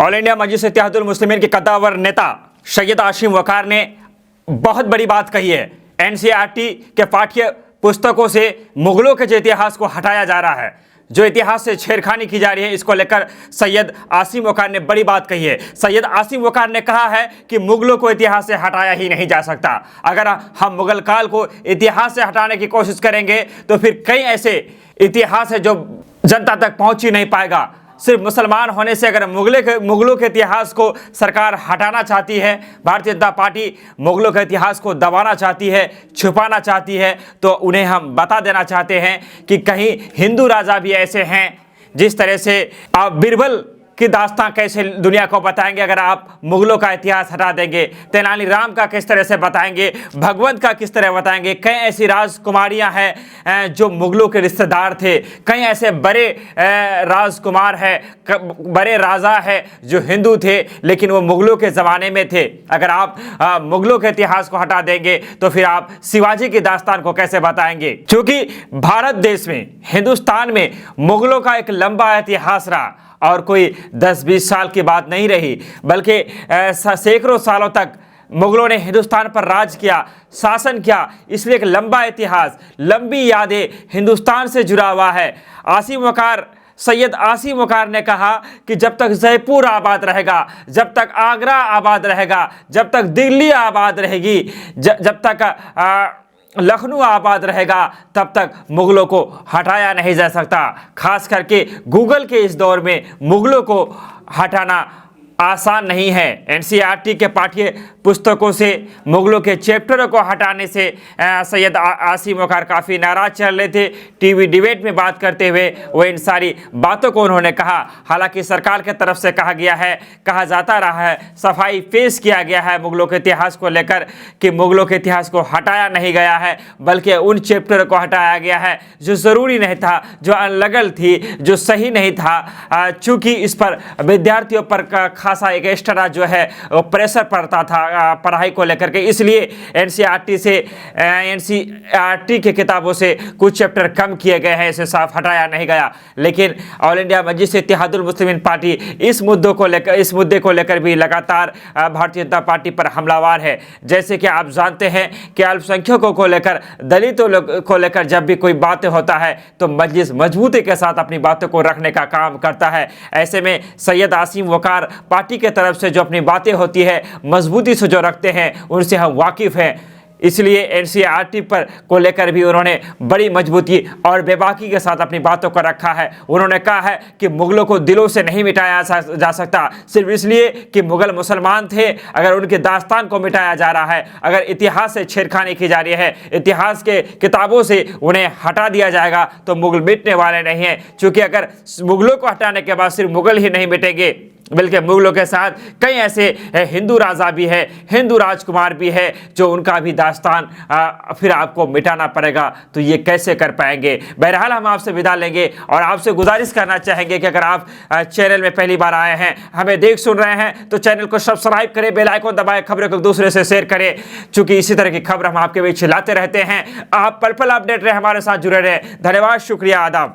All India मजलिस इत्तेहादुल मुस्लिमीन के कद्दावर नेता सैयद आसिम वक़ार ने बहुत बड़ी बात कही है। एनसीईआरटी के पाठ्य पुस्तकों से मुगलों के जो इतिहास को हटाया जा रहा है, जो इतिहास से छेड़खानी की जा रही है, इसको लेकर सैयद आसिम वक़ार ने बड़ी बात कही है। सैयद आसिम वक़ार ने कहा है कि मुगलों को इतिहास से हटाया ही नहीं जा सकता। अगर हम मुगल काल को इतिहास से हटाने की कोशिश करेंगे तो फिर कई ऐसे इतिहास है जो जनता तक पहुंच ही नहीं पाएगा। सिर्फ मुसलमान होने से अगर मुगलों के इतिहास को सरकार हटाना चाहती है, भारतीय जनता पार्टी मुगलों के इतिहास को दबाना चाहती है, छुपाना चाहती है, तो उन्हें हम बता देना चाहते हैं कि कहीं हिंदू राजा भी ऐसे हैं। जिस तरह से आप बीरबल की दास्तां कैसे दुनिया को बताएंगे अगर आप मुगलों का इतिहास हटा देंगे, तेनाली राम का किस तरह से बताएंगे, भगवंत का किस तरह बताएंगे। कई ऐसी राजकुमारियां हैं जो मुगलों के रिश्तेदार थे, कई ऐसे बड़े राजकुमार हैं, बड़े राजा हैं जो हिंदू थे लेकिन वो मुगलों के ज़माने में थे। अगर आप मुगलों के इतिहास को हटा देंगे तो फिर आप शिवाजी की दास्तान को कैसे बताएंगे। क्योंकि भारत देश में, हिंदुस्तान में मुगलों का एक लंबा इतिहास रहा और कोई 10-20 साल की बात नहीं रही, बल्कि सैकड़ों सालों तक मुगलों ने हिंदुस्तान पर राज किया, शासन किया। इसलिए एक लंबा इतिहास, लंबी यादें हिंदुस्तान से जुड़ा हुआ है। सैयद आसिम वक़ार ने कहा कि जब तक जयपुर आबाद रहेगा, जब तक आगरा आबाद रहेगा, जब तक दिल्ली आबाद रहेगी, जब तक लखनऊ आबाद रहेगा, तब तक मुगलों को हटाया नहीं जा सकता। खास करके गूगल के इस दौर में मुगलों को हटाना आसान नहीं है। एनसीईआरटी के पाठ्य पुस्तकों से मुगलों के चैप्टरों को हटाने से सैयद आसिम वक़ार काफ़ी नाराज़ चल रहे थे। टीवी डिबेट में बात करते हुए वो इन सारी बातों को उन्होंने कहा। हालांकि सरकार की तरफ से कहा जाता रहा है, सफाई पेश किया गया है मुगलों के इतिहास को लेकर कि मुगलों के इतिहास को हटाया नहीं गया है, बल्कि उन चैप्टरों को हटाया गया है जो ज़रूरी नहीं था, जो अनलगल थी, जो सही नहीं था। चूँकि इस पर विद्यार्थियों पर खासा एक एक्स्ट्रा जो है वो प्रेशर पड़ता था पढ़ाई को लेकर के, इसलिए एनसीईआरटी की किताबों से कुछ चैप्टर कम किए गए हैं, इसे साफ हटाया नहीं गया। लेकिन ऑल इंडिया मजलिस इत्तेहादुल मुस्लिमीन पार्टी इस मुद्दे को लेकर भी लगातार भारतीय जनता पार्टी पर हमलावार है। जैसे कि आप जानते हैं कि अल्पसंख्यकों को लेकर, दलितों को लेकर जब भी कोई बातें होता है तो मजलिस मजबूती के साथ अपनी बातों को रखने का काम करता है। ऐसे में सैयद आसिम वक़ार पार्टी के तरफ से जो अपनी बातें होती है मजबूती से जो रखते हैं, उनसे हम वाकिफ़ हैं। इसलिए एनसीईआरटी पर को लेकर भी उन्होंने बड़ी मजबूती और बेबाकी के साथ अपनी बातों को रखा है। उन्होंने कहा है कि मुगलों को दिलों से नहीं मिटाया जा सकता, सिर्फ इसलिए कि मुगल मुसलमान थे। अगर उनके दास्तान को मिटाया जा रहा है, अगर इतिहास से छेड़खानी की जा रही है, इतिहास के किताबों से उन्हें हटा दिया जाएगा तो मुगल मिटने वाले नहीं हैं। क्योंकि अगर मुगलों को हटाने के बाद सिर्फ मुगल ही नहीं मिटेंगे, बल्कि मुगलों के साथ कई ऐसे हिंदू राजा भी है, हिंदू राजकुमार भी है, जो उनका भी दास्तान फिर आपको मिटाना पड़ेगा। तो ये कैसे कर पाएंगे। बहरहाल हम आपसे विदा लेंगे और आपसे गुजारिश करना चाहेंगे कि अगर आप चैनल में पहली बार आए हैं, हमें देख सुन रहे हैं, तो चैनल को सब्सक्राइब करें, बेल आइकन दबाएं, खबरों को दूसरे से शेयर करें। चूँकि इसी तरह की खबर हम आपके बीच लाते रहते हैं। आप पल पल अपडेट रहे, हमारे साथ जुड़े रहे। धन्यवाद, शुक्रिया, आदाब।